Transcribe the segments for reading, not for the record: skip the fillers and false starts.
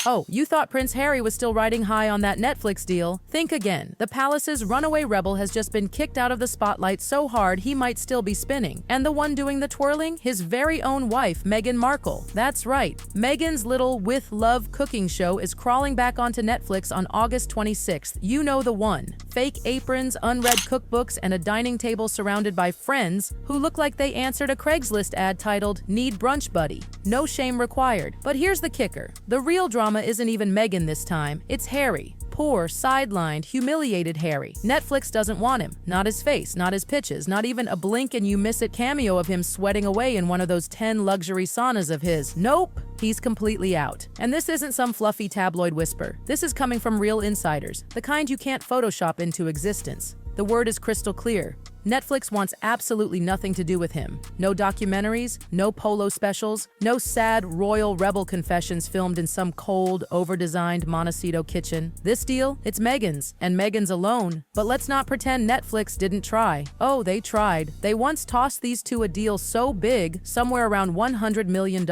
Oh, you thought Prince Harry was still riding high on that Netflix deal? Think again. The palace's runaway rebel has just been kicked out of the spotlight so hard he might still be spinning. And the one doing the twirling? His very own wife, Meghan Markle. That's right. Meghan's little With Love cooking show is crawling back onto Netflix on August 26th. You know the one. Fake aprons, unread cookbooks, and a dining table surrounded by friends who look like they answered a Craigslist ad titled, "Need Brunch Buddy." No shame required. But here's the kicker. The real drama isn't even Meghan this time. It's Harry. Poor, sidelined, humiliated Harry. Netflix doesn't want him. Not his face, not his pitches, not even a blink and you miss it cameo of him sweating away in one of those 10 luxury saunas of his. Nope. He's completely out. And this isn't some fluffy tabloid whisper. This is coming from real insiders, the kind you can't Photoshop into existence. The word is crystal clear. Netflix wants absolutely nothing to do with him. No documentaries, no polo specials, no sad royal rebel confessions filmed in some cold, over-designed Montecito kitchen. This deal, it's Meghan's, and Meghan's alone. But let's not pretend Netflix didn't try. Oh, they tried. They once tossed these two a deal so big, somewhere around $100 million.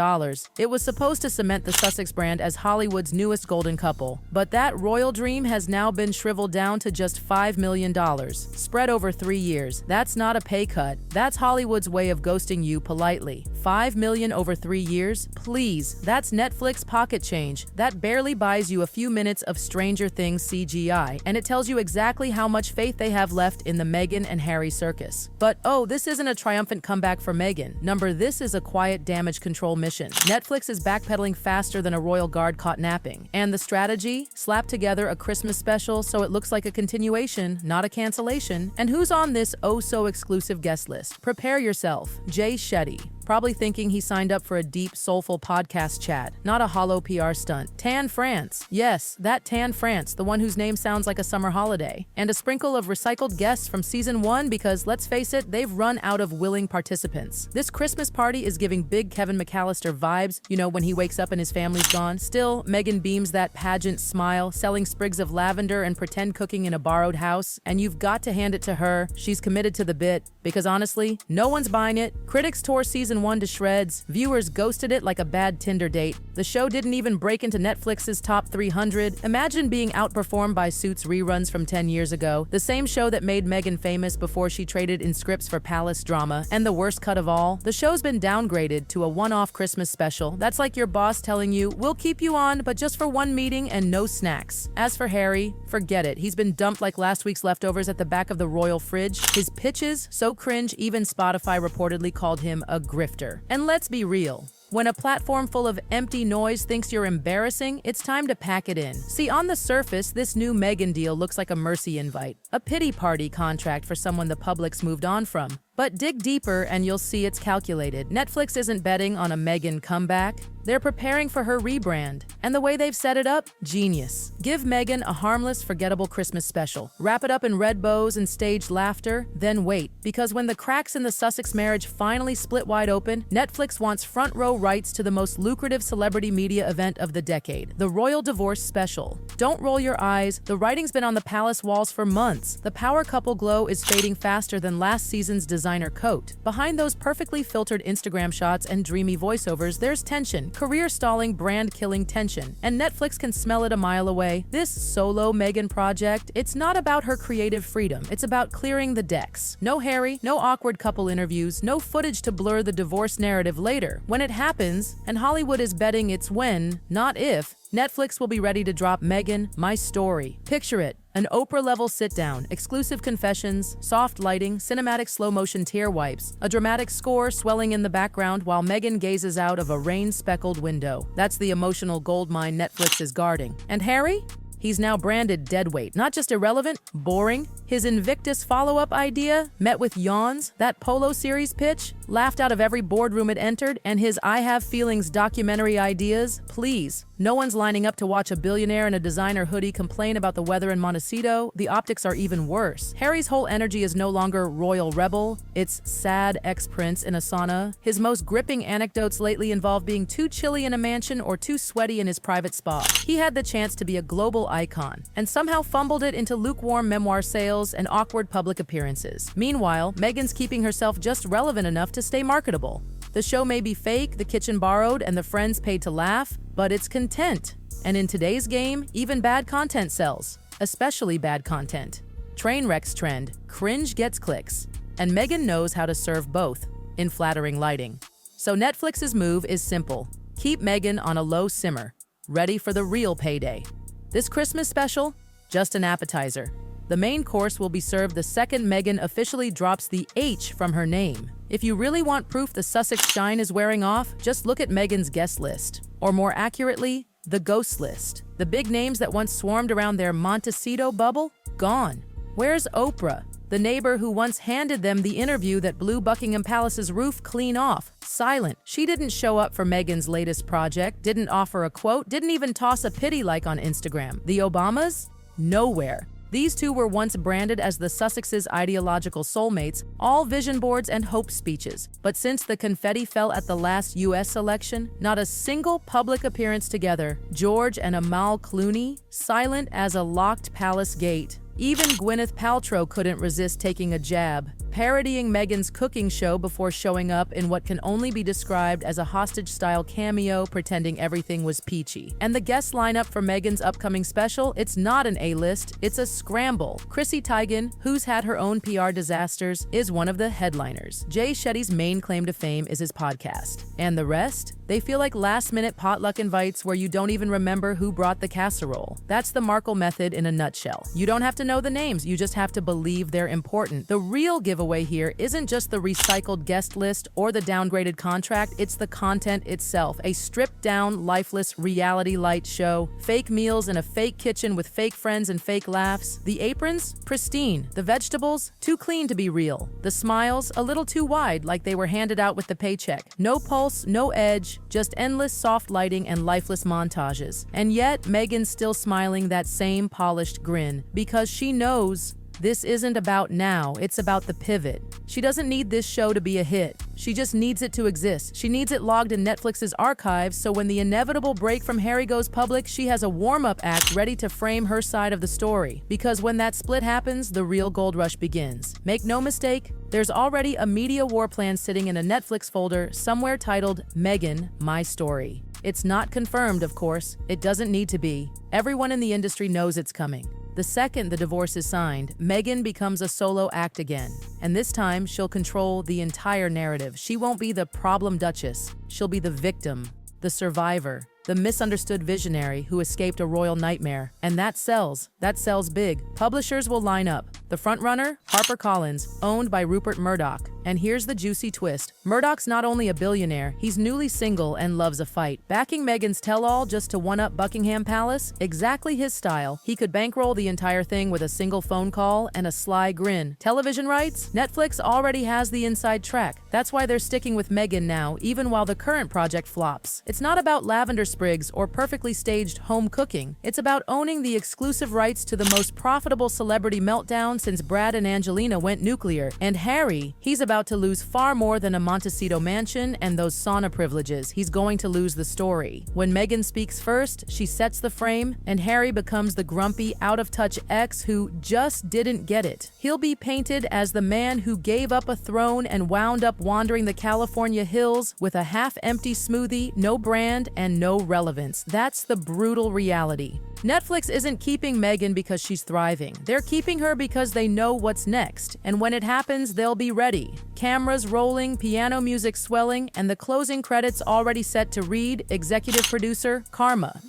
It was supposed to cement the Sussex brand as Hollywood's newest golden couple. But that royal dream has now been shriveled down to just $5 million, spread over 3 years. That's not a pay cut. That's Hollywood's way of ghosting you politely. $5 million over 3 years? Please, that's Netflix pocket change. That barely buys you a few minutes of Stranger Things CGI, and it tells you exactly how much faith they have left in the Meghan and Harry circus. But oh, this isn't a triumphant comeback for Meghan. This is a quiet damage control mission. Netflix is backpedaling faster than a royal guard caught napping. And the strategy? Slap together a Christmas special so it looks like a continuation, not a cancellation. And who's on this so exclusive guest list? Prepare yourself. Jay Shetty. Probably thinking he signed up for a deep, soulful podcast chat, not a hollow PR stunt. Tan France. Yes, that Tan France, the one whose name sounds like a summer holiday. And a sprinkle of recycled guests from season 1 because, let's face it, they've run out of willing participants. This Christmas party is giving big Kevin McAllister vibes, you know, when he wakes up and his family's gone. Still, Meghan beams that pageant smile, selling sprigs of lavender and pretend cooking in a borrowed house. And you've got to hand it to her. She's committed to the bit. Because honestly, no one's buying it. Critics tore season 1 to shreds. Viewers ghosted it like a bad Tinder date. The show didn't even break into Netflix's top 300. Imagine being outperformed by Suits reruns from 10 years ago, the same show that made Meghan famous before she traded in scripts for palace drama. And the worst cut of all, the show's been downgraded to a one-off Christmas special. That's like your boss telling you, "We'll keep you on, but just for one meeting and no snacks." As for Harry, forget it. He's been dumped like last week's leftovers at the back of the royal fridge. His pitches, so cringe, even Spotify reportedly called him a grifter. And let's be real. When a platform full of empty noise thinks you're embarrassing, it's time to pack it in. See, on the surface, this new Meghan deal looks like a mercy invite, a pity party contract for someone the public's moved on from. But dig deeper and you'll see it's calculated. Netflix isn't betting on a Meghan comeback. They're preparing for her rebrand. And the way they've set it up? Genius. Give Meghan a harmless, forgettable Christmas special. Wrap it up in red bows and staged laughter, then wait. Because when the cracks in the Sussex marriage finally split wide open, Netflix wants front row rights to the most lucrative celebrity media event of the decade, the Royal Divorce Special. Don't roll your eyes. The writing's been on the palace walls for months. The power couple glow is fading faster than last season's designer coat. Behind those perfectly filtered Instagram shots and dreamy voiceovers, there's tension, career-stalling, brand-killing tension, and Netflix can smell it a mile away. This solo Meghan project, it's not about her creative freedom. It's about clearing the decks. No Harry, no awkward couple interviews, no footage to blur the divorce narrative later. When it happens, and Hollywood is betting it's when, not if, Netflix will be ready to drop Meghan, My Story. Picture it. An Oprah-level sit-down, exclusive confessions, soft lighting, cinematic slow-motion tear wipes, a dramatic score swelling in the background while Meghan gazes out of a rain-speckled window. That's the emotional goldmine Netflix is guarding. And Harry? He's now branded deadweight, not just irrelevant, boring. His Invictus follow-up idea met with yawns, that Polo series pitch laughed out of every boardroom it entered, and his I Have Feelings documentary ideas, please. No one's lining up to watch a billionaire in a designer hoodie complain about the weather in Montecito. The optics are even worse. Harry's whole energy is no longer royal rebel, it's sad ex-prince in a sauna. His most gripping anecdotes lately involve being too chilly in a mansion or too sweaty in his private spa. He had the chance to be a global icon, and somehow fumbled it into lukewarm memoir sales and awkward public appearances. Meanwhile, Meghan's keeping herself just relevant enough to stay marketable. The show may be fake, the kitchen borrowed, and the friends paid to laugh, but it's content. And in today's game, even bad content sells, especially bad content. Train wrecks trend, cringe gets clicks, and Meghan knows how to serve both in flattering lighting. So Netflix's move is simple. Keep Meghan on a low simmer, ready for the real payday. This Christmas special? Just an appetizer. The main course will be served the second Meghan officially drops the H from her name. If you really want proof the Sussex shine is wearing off, just look at Meghan's guest list. Or more accurately, the ghost list. The big names that once swarmed around their Montecito bubble? Gone. Where's Oprah, the neighbor who once handed them the interview that blew Buckingham Palace's roof clean off? Silent. She didn't show up for Meghan's latest project, didn't offer a quote, didn't even toss a pity like on Instagram. The Obamas? Nowhere. These two were once branded as the Sussex's ideological soulmates, all vision boards and hope speeches. But since the confetti fell at the last US election, not a single public appearance together. George and Amal Clooney, silent as a locked palace gate. Even Gwyneth Paltrow couldn't resist taking a jab, parodying Meghan's cooking show before showing up in what can only be described as a hostage-style cameo pretending everything was peachy. And the guest lineup for Meghan's upcoming special, it's not an A-list, it's a scramble. Chrissy Teigen, who's had her own PR disasters, is one of the headliners. Jay Shetty's main claim to fame is his podcast. And the rest? They feel like last-minute potluck invites where you don't even remember who brought the casserole. That's the Markle method in a nutshell. You don't have to know the names, you just have to believe they're important. The real giveaway here isn't just the recycled guest list or the downgraded contract, it's the content itself. A stripped-down, lifeless reality light show. Fake meals in a fake kitchen with fake friends and fake laughs. The aprons? Pristine. The vegetables? Too clean to be real. The smiles? A little too wide, like they were handed out with the paycheck. No pulse, no edge, just endless soft lighting and lifeless montages. And yet, Meghan's still smiling that same polished grin, because she knows this isn't about now, it's about the pivot. She doesn't need this show to be a hit. She just needs it to exist. She needs it logged in Netflix's archives, so when the inevitable break from Harry goes public, she has a warm-up act ready to frame her side of the story. Because when that split happens, the real gold rush begins. Make no mistake, there's already a media war plan sitting in a Netflix folder somewhere titled Meghan, My Story. It's not confirmed, of course. It doesn't need to be. Everyone in the industry knows it's coming. The second the divorce is signed, Meghan becomes a solo act again. And this time, she'll control the entire narrative. She won't be the problem duchess. She'll be the victim, the survivor, the misunderstood visionary who escaped a royal nightmare. And that sells. That sells big. Publishers will line up. The frontrunner? HarperCollins, owned by Rupert Murdoch. And here's the juicy twist. Murdoch's not only a billionaire, he's newly single and loves a fight. Backing Meghan's tell-all just to one-up Buckingham Palace? Exactly his style. He could bankroll the entire thing with a single phone call and a sly grin. Television rights? Netflix already has the inside track. That's why they're sticking with Meghan now, even while the current project flops. It's not about lavender sprigs or perfectly staged home cooking. It's about owning the exclusive rights to the most profitable celebrity meltdown since Brad and Angelina went nuclear. And Harry, he's about to lose far more than a Montecito mansion and those sauna privileges. He's going to lose the story. When Meghan speaks first, she sets the frame, and Harry becomes the grumpy, out-of-touch ex who just didn't get it. He'll be painted as the man who gave up a throne and wound up wandering the California hills with a half-empty smoothie, no brand, and no relevance. That's the brutal reality. Netflix isn't keeping Meghan because she's thriving. They're keeping her because they know what's next. And when it happens, they'll be ready. Cameras rolling, piano music swelling, and the closing credits already set to read, executive producer, Karma.